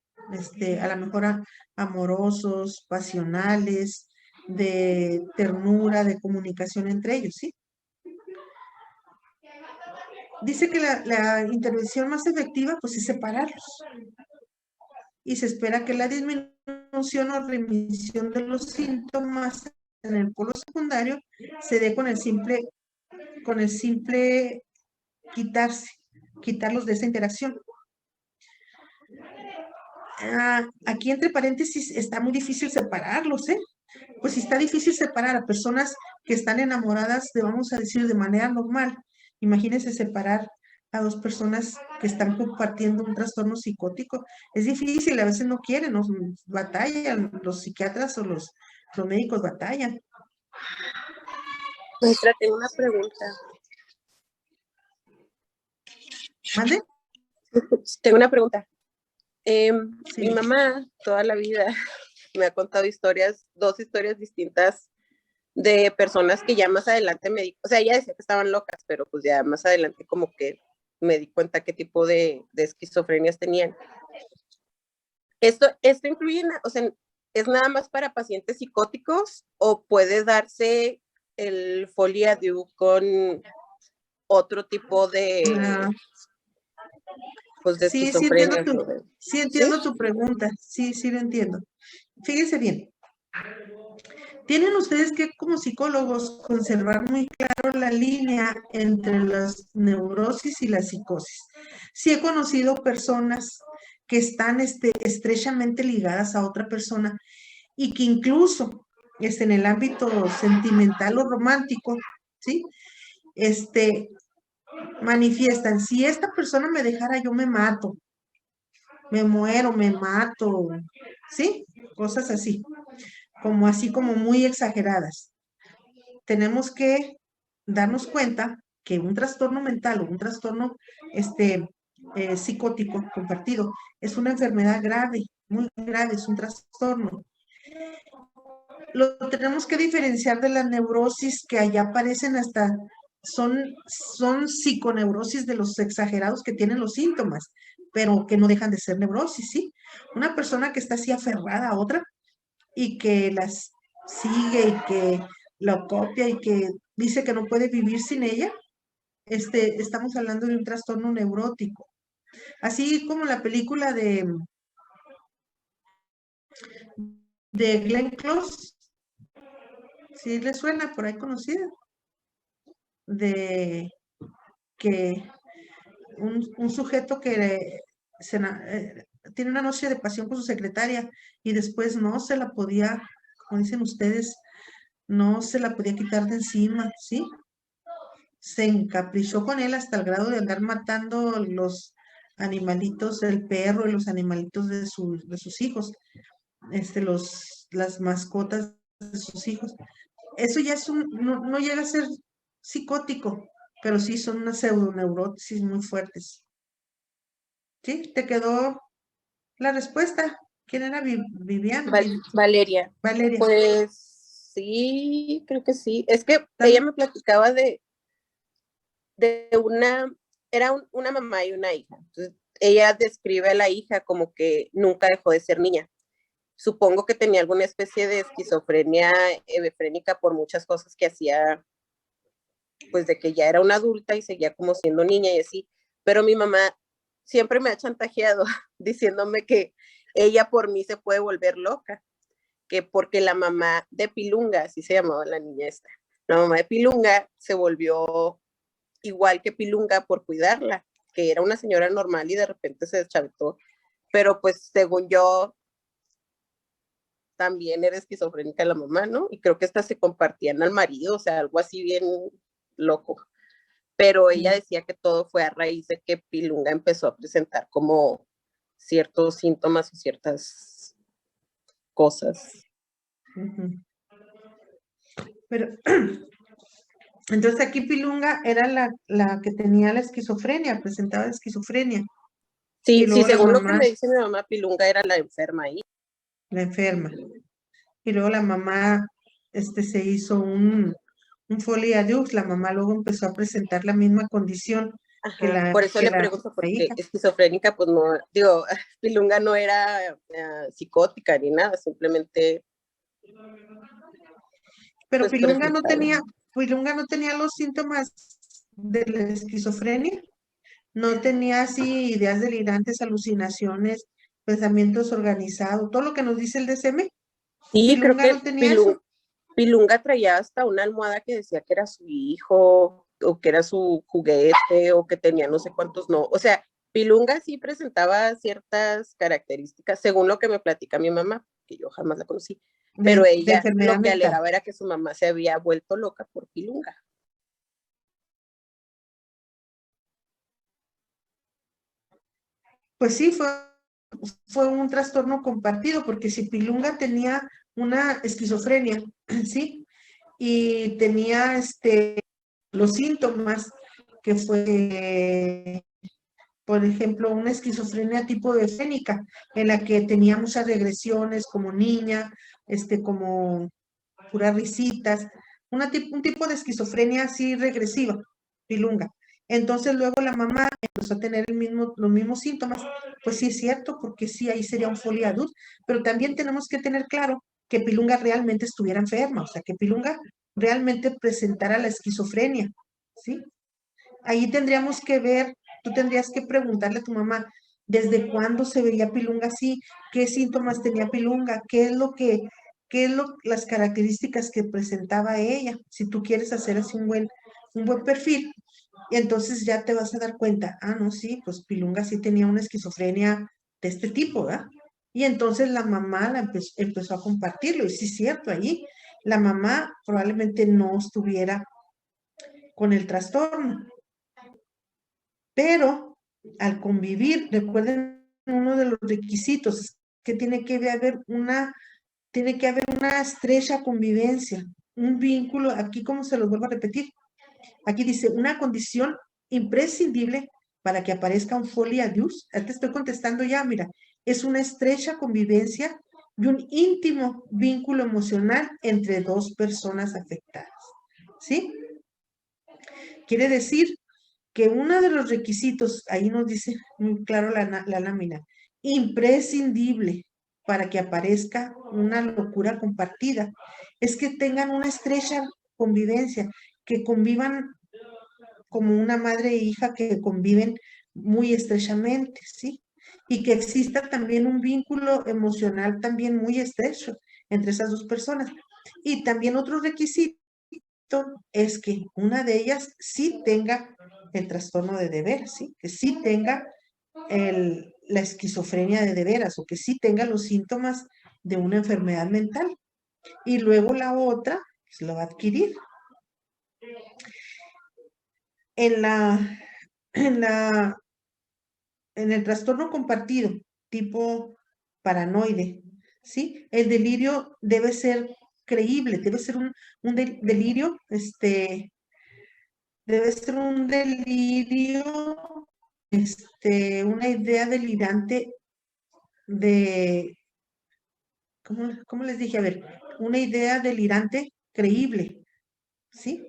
a lo mejor amorosos, pasionales, de ternura, de comunicación entre ellos, ¿sí? Dice que la intervención más efectiva, pues, es separarlos. Y se espera que la disminución o remisión de los síntomas en el polo secundario se dé con el simple quitarlos de esa interacción. Aquí entre paréntesis está muy difícil separarlos, ¿eh? Pues si está difícil separar a personas que están enamoradas, vamos a decir, de manera normal, imagínense separar a dos personas que están compartiendo un trastorno psicótico. Es difícil, a veces no quieren, batallan, los psiquiatras o los médicos batallan. Maestra, tengo una pregunta. ¿Mande? Tengo una pregunta. Sí. Mi mamá toda la vida me ha contado dos historias distintas de personas que ya más adelante o sea, ella decía que estaban locas, pero pues ya más adelante como que me di cuenta qué tipo de esquizofrenias tenían. Esto incluye, o sea, ¿es nada más para pacientes psicóticos o puede darse el folia Deux con otro tipo de, pues, de esquizofrenia? Sí entiendo tu pregunta, sí lo entiendo. Fíjense bien. Tienen ustedes que, como psicólogos, conservar muy claro la línea entre las neurosis y la psicosis. Sí he conocido personas que están estrechamente ligadas a otra persona y que incluso en el ámbito sentimental o romántico, ¿sí? Manifiestan, si esta persona me dejara, yo me mato, me muero, me mato, ¿sí? Cosas así como muy exageradas. Tenemos que darnos cuenta que un trastorno mental o un trastorno psicótico compartido es una enfermedad grave, muy grave, es un trastorno. Lo tenemos que diferenciar de la neurosis que allá aparecen hasta, son psiconeurosis de los exagerados que tienen los síntomas, pero que no dejan de ser neurosis, ¿sí? Una persona que está así aferrada a otra y que las sigue y que la copia y que dice que no puede vivir sin ella, estamos hablando de un trastorno neurótico. Así como la película de Glenn Close, ¿sí le suena por ahí conocida? De que un sujeto que tiene una noche de pasión con su secretaria y después no se la podía, como dicen ustedes, no se la podía quitar de encima, ¿sí? Se encaprichó con él hasta el grado de andar matando los animalitos, el perro y los animalitos de sus hijos, las mascotas de sus hijos. Eso ya es no llega a ser psicótico, pero sí son unas pseudoneurosis muy fuertes. ¿Sí? ¿Te quedó la respuesta? ¿Quién era Viviana? Valeria. Valeria. Pues sí, creo que sí. Es que ella me platicaba de una mamá y una hija. Entonces, ella describe a la hija como que nunca dejó de ser niña. Supongo que tenía alguna especie de esquizofrenia hebefrénica por muchas cosas que hacía, pues de que ya era una adulta y seguía como siendo niña y así. Pero mi mamá siempre me ha chantajeado diciéndome que ella por mí se puede volver loca, que porque la mamá de Pilunga, así se llamaba la niña esta, la mamá de Pilunga se volvió igual que Pilunga por cuidarla, que era una señora normal y de repente se deschavetó. Pero pues según yo, también era esquizofrénica la mamá, ¿no? Y creo que hasta se compartían al marido, o sea, algo así bien loco. Pero ella decía que todo fue a raíz de que Pilunga empezó a presentar como ciertos síntomas o ciertas cosas. Pero entonces aquí Pilunga era la que tenía la esquizofrenia, presentaba esquizofrenia. Sí, sí, según lo que me dice mi mamá, Pilunga era la enferma ahí. La enferma. Y luego la mamá se hizo un Folie-à-Deux, la mamá luego empezó a presentar la misma condición. Ajá, que la por eso que le la pregunto, porque hija. esquizofrénica, pues no, digo, Pilunga no era psicótica ni nada, simplemente. Pero pues, Pilunga no tenía los síntomas de la esquizofrenia, no tenía así ideas delirantes, alucinaciones, pensamientos organizados, todo lo que nos dice el DSM. Sí, creo Pilunga que no tenía eso. Pilunga traía hasta una almohada que decía que era su hijo, o que era su juguete, o que tenía no sé cuántos no. O sea, Pilunga sí presentaba ciertas características, según lo que me platica mi mamá, que yo jamás la conocí. Pero ella lo que alegaba era que su mamá se había vuelto loca por Pilunga. Pues sí, fue un trastorno compartido, porque si Pilunga tenía una esquizofrenia, ¿sí? Y tenía los síntomas que fue, por ejemplo, una esquizofrenia tipo efénica, en la que tenía muchas regresiones como niña, como puras risitas, un tipo de esquizofrenia así regresiva, Pilunga. Entonces luego la mamá empezó a tener los mismos síntomas. Pues sí es cierto, porque sí, ahí sería un Folie-à-Deux, pero también tenemos que tener claro que Pilunga realmente estuviera enferma, o sea, que Pilunga realmente presentara la esquizofrenia, ¿sí? Ahí tendríamos que ver, tú tendrías que preguntarle a tu mamá, ¿desde cuándo se veía Pilunga así? ¿Qué síntomas tenía Pilunga? ¿Qué es las características que presentaba ella? Si tú quieres hacer así un buen perfil, y entonces ya te vas a dar cuenta, no, sí, pues Pilunga sí tenía una esquizofrenia de este tipo, ¿verdad? Y entonces la mamá empezó a compartirlo, y sí es cierto, ahí la mamá probablemente no estuviera con el trastorno, pero al convivir, recuerden, uno de los requisitos es que tiene que haber una estrecha convivencia, un vínculo, aquí como se los vuelvo a repetir, Aquí dice, una condición imprescindible para que aparezca un folie à deux. Te estoy contestando ya, mira, es una estrecha convivencia y un íntimo vínculo emocional entre dos personas afectadas, ¿sí? Quiere decir que uno de los requisitos, ahí nos dice muy claro la lámina, imprescindible para que aparezca una locura compartida, es que tengan una estrecha convivencia, que convivan como una madre e hija que conviven muy estrechamente, ¿sí? Y que exista también un vínculo emocional también muy estrecho entre esas dos personas. Y también otro requisito es que una de ellas sí tenga el trastorno de veras, ¿sí? Que sí tenga la esquizofrenia de veras o que sí tenga los síntomas de una enfermedad mental. Y luego la otra pues, lo va a adquirir. En el trastorno compartido, tipo paranoide, ¿sí? El delirio debe ser creíble, debe ser un delirio, debe ser un delirio, una idea delirante de, ¿cómo les dije? A ver, una idea delirante creíble, ¿sí?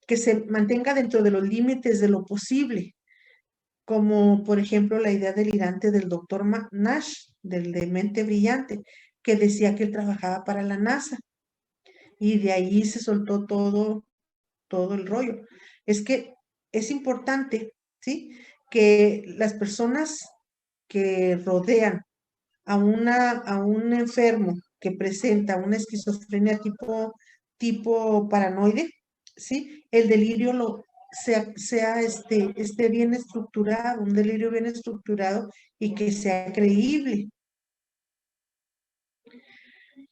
Que se mantenga dentro de los límites de lo posible, como por ejemplo la idea delirante del doctor Nash, del de mente brillante, que decía que él trabajaba para la NASA, y de ahí se soltó todo el rollo. Es que es importante, ¿sí? Que las personas que rodean a un enfermo que presenta una esquizofrenia tipo paranoide, ¿sí? El delirio esté bien estructurado, un delirio bien estructurado y que sea creíble.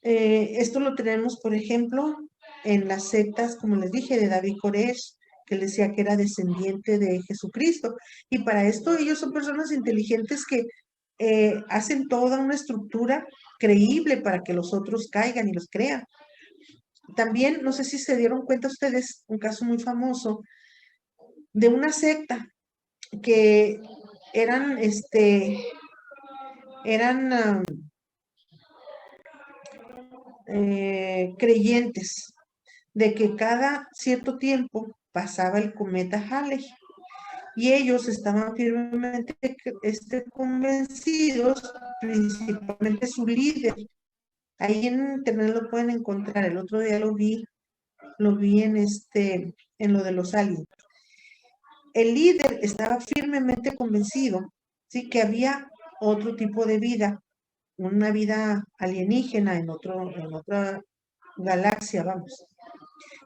Esto lo tenemos, por ejemplo, en las sectas, como les dije, de David Koresh, que él decía que era descendiente de Jesucristo. Y para esto ellos son personas inteligentes que hacen toda una estructura creíble para que los otros caigan y los crean. También, no sé si se dieron cuenta ustedes, un caso muy famoso de una secta que eran creyentes de que cada cierto tiempo pasaba el cometa Halley y ellos estaban firmemente convencidos, principalmente su líder. Ahí en internet lo pueden encontrar. El otro día lo vi en lo de los aliens. El líder estaba firmemente convencido, sí, que había otro tipo de vida, una vida alienígena en otra galaxia, vamos.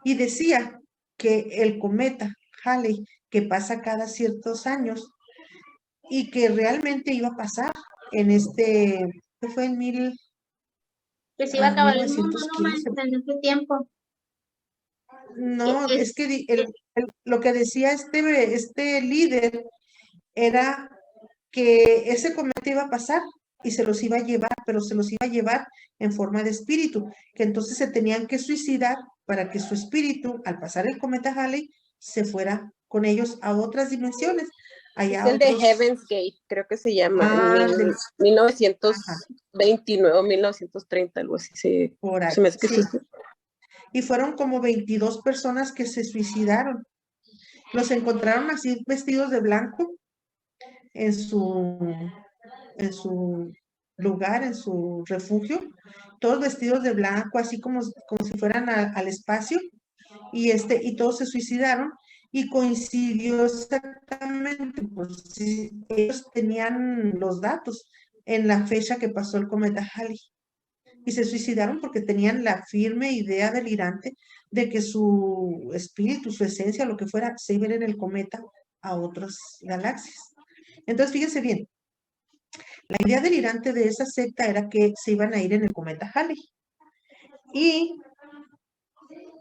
Y decía que el cometa Halley, que pasa cada ciertos años, y que realmente iba a pasar que fue en Que se iba a acabar el mundo, 1915. no maestra, en ese tiempo. No, es que lo que decía este líder era que ese cometa iba a pasar y se los iba a llevar, pero se los iba a llevar en forma de espíritu, que entonces se tenían que suicidar para que su espíritu, al pasar el cometa Halley, se fuera con ellos a otras dimensiones. Es el de Heaven's Gate, creo que se llama, en 1929 o 1930, algo así. Por ahí, se me hace que sí. sí. Y fueron como 22 personas que se suicidaron. Los encontraron así vestidos de blanco en su lugar, en su refugio, todos vestidos de blanco, así como si fueran al espacio, y todos se suicidaron, y coincidió exactamente, pues sí, ellos tenían los datos en la fecha que pasó el cometa Halley, y se suicidaron porque tenían la firme idea delirante de que su espíritu, su esencia, lo que fuera, se iba a ir en el cometa a otras galaxias. Entonces, fíjense bien, la idea delirante de esa secta era que se iban a ir en el cometa Halley. Y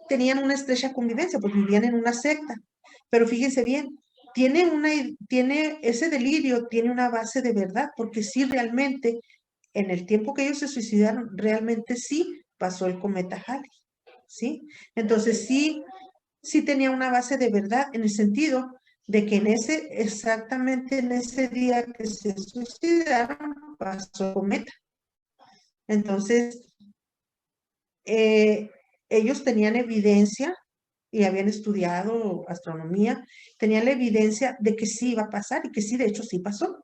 tenían una estrecha convivencia, pues vivían en una secta. Pero fíjense bien, ese delirio tiene una base de verdad, porque sí realmente, en el tiempo que ellos se suicidaron, realmente sí pasó el cometa Halley, ¿sí? Entonces sí sí tenía una base de verdad en el sentido de que exactamente en ese día que se suicidaron, pasó el cometa. Entonces, ellos tenían evidencia y habían estudiado astronomía, tenían la evidencia de que sí iba a pasar y que sí, de hecho, sí pasó.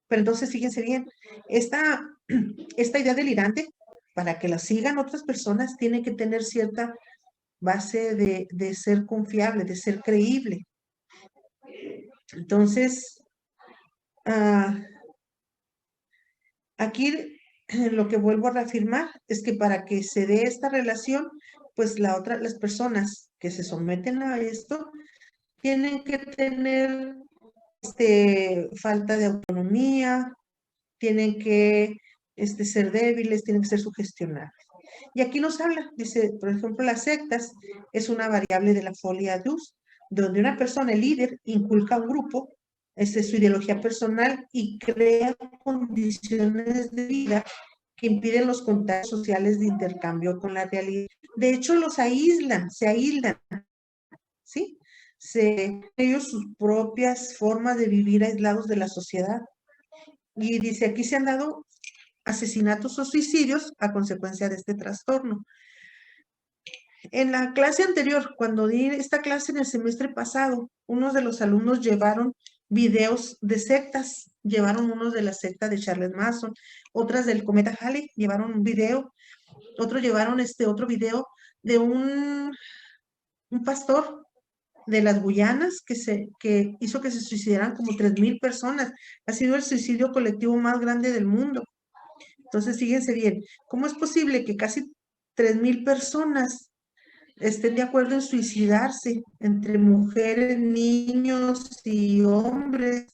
Pero entonces, fíjense bien, esta idea delirante, para que la sigan otras personas, tiene que tener cierta base de ser confiable, de ser creíble. Entonces, aquí lo que vuelvo a reafirmar es que para que se dé esta relación, pues las personas que se someten a esto tienen que tener falta de autonomía, tienen que ser débiles, tienen que ser sugestionables. Y aquí nos habla, dice, por ejemplo, las sectas es una variable de la folia Deus, donde una persona, el líder, inculca a un grupo, su ideología personal y crea condiciones de vida que impiden los contactos sociales de intercambio con la realidad. De hecho, los aíslan, se aíslan, ¿sí? Ellos sus propias formas de vivir aislados de la sociedad. Y dice, aquí se han dado asesinatos o suicidios a consecuencia de este trastorno. En la clase anterior, cuando di esta clase en el semestre pasado, unos de los alumnos llevaron videos de sectas, llevaron unos de la secta de Charles Manson, otras del cometa Halley, llevaron un video, otros llevaron otro video de un pastor de las Guyanas que hizo que se suicidaran como 3,000 personas. Ha sido el suicidio colectivo más grande del mundo. Entonces, fíjense bien, ¿cómo es posible que casi 3,000 personas estén de acuerdo en suicidarse entre mujeres, niños y hombres?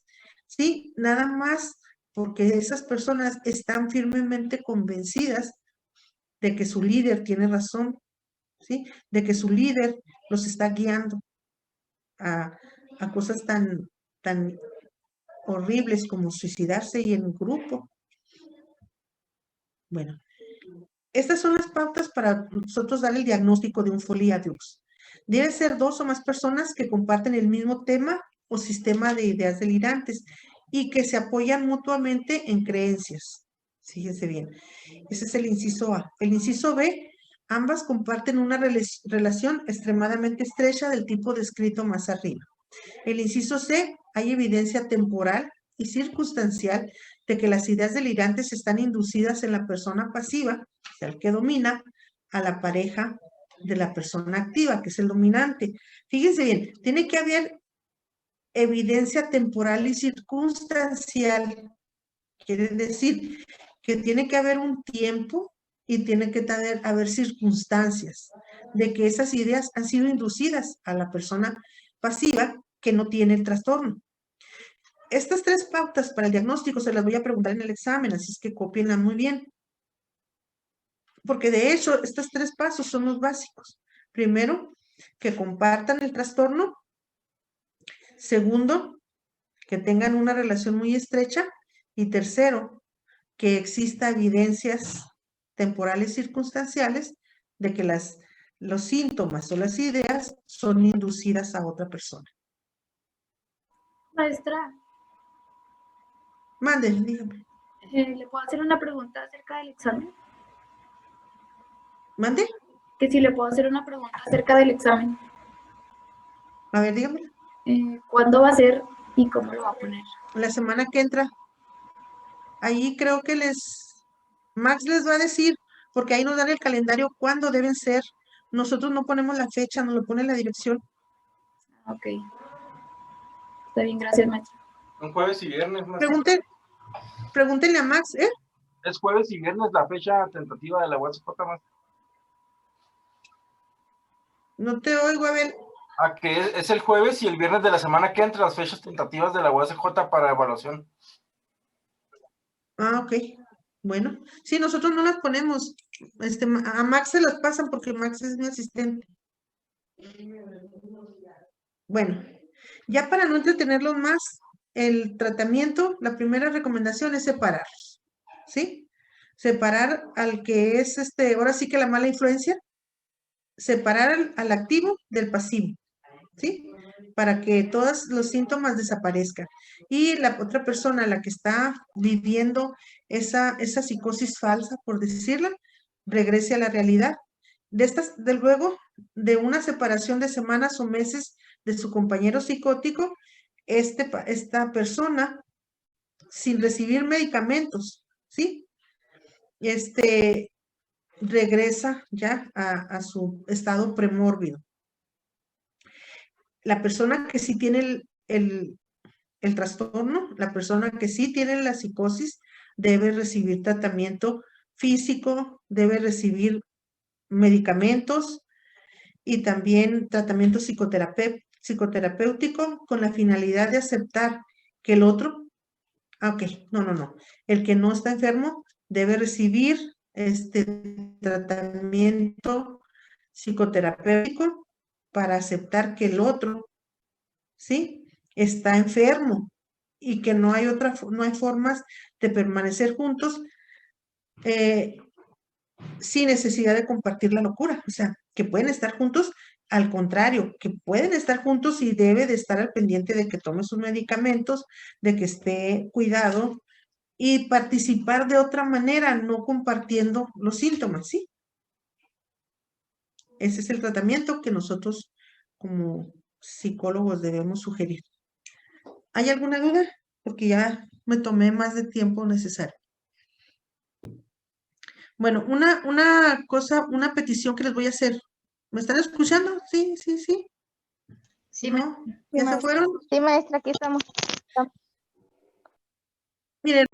Sí, nada más porque esas personas están firmemente convencidas de que su líder tiene razón, ¿sí? De que su líder los está guiando a cosas tan horribles como suicidarse y en grupo. Bueno, estas son las pautas para nosotros dar el diagnóstico de un folia Deus. Debe ser 2 o más personas que comparten el mismo tema o sistema de ideas delirantes y que se apoyan mutuamente en creencias. Fíjense bien. Ese es el inciso A. El inciso B, ambas comparten una relación extremadamente estrecha del tipo descrito más arriba. El inciso C, hay evidencia temporal y circunstancial de que las ideas delirantes están inducidas en la persona pasiva, o sea, el que domina, a la pareja de la persona activa, que es el dominante. Fíjense bien, tiene que haber evidencia temporal y circunstancial. Quiere decir que tiene que haber un tiempo y tiene que haber circunstancias de que esas ideas han sido inducidas a la persona pasiva que no tiene el trastorno. Estas 3 pautas para el diagnóstico se las voy a preguntar en el examen, así es que cópienla muy bien. Porque de hecho, estos 3 pasos son los básicos. Primero, que compartan el trastorno. Segundo, que tengan una relación muy estrecha. Y tercero, que exista evidencias temporales circunstanciales de que los síntomas o las ideas son inducidas a otra persona. Maestra, Mande, dígame. ¿le puedo hacer una pregunta acerca del examen? ¿Mande? Que si le puedo hacer una pregunta acerca del examen. A ver, dígame. ¿Cuándo va a ser y cómo lo va a poner? La semana que entra. Ahí creo que Max les va a decir, porque ahí nos dan el calendario cuándo deben ser. Nosotros no ponemos la fecha, nos lo pone la dirección. Ok. Está bien, gracias, maestra. Un jueves y viernes, maestra. Pregúntenle a Max, ¿eh? Es jueves y viernes la fecha tentativa de la UASJ, maestra. No te oigo, Abel. A que es el jueves y el viernes de la semana que entra las fechas tentativas de la UASJ para evaluación. Ah, ok. Bueno, sí, nosotros no las ponemos. A Max se las pasan porque Max es mi asistente. Bueno, ya para no entretenerlos más, el tratamiento, la primera recomendación es separarlos, ¿sí? Separar al que es ahora sí que la mala influencia, separar al activo del pasivo, ¿sí? Para que todos los síntomas desaparezcan. Y la otra persona, la que está viviendo esa psicosis falsa, por decirla, regrese a la realidad. De luego, de una separación de semanas o meses de su compañero psicótico, esta persona, sin recibir medicamentos, ¿sí? Regresa ya a su estado premórbido. La persona que sí tiene el trastorno, la persona que sí tiene la psicosis, debe recibir tratamiento físico, debe recibir medicamentos y también tratamiento psicoterapéutico con la finalidad de aceptar que el otro, no, el que no está enfermo debe recibir tratamiento psicoterapéutico para aceptar que el otro, ¿sí?, está enfermo y que no hay formas de permanecer juntos sin necesidad de compartir la locura. O sea, que pueden estar juntos, al contrario, que pueden estar juntos y debe de estar al pendiente de que tome sus medicamentos, de que esté cuidado y participar de otra manera, no compartiendo los síntomas, ¿sí? Ese es el tratamiento que nosotros como psicólogos debemos sugerir. ¿Hay alguna duda? Porque ya me tomé más de tiempo necesario. Bueno, una petición que les voy a hacer. ¿Me están escuchando? Sí. Sí, ¿No? ¿Ya se fueron? Sí, maestra, aquí estamos. Miren,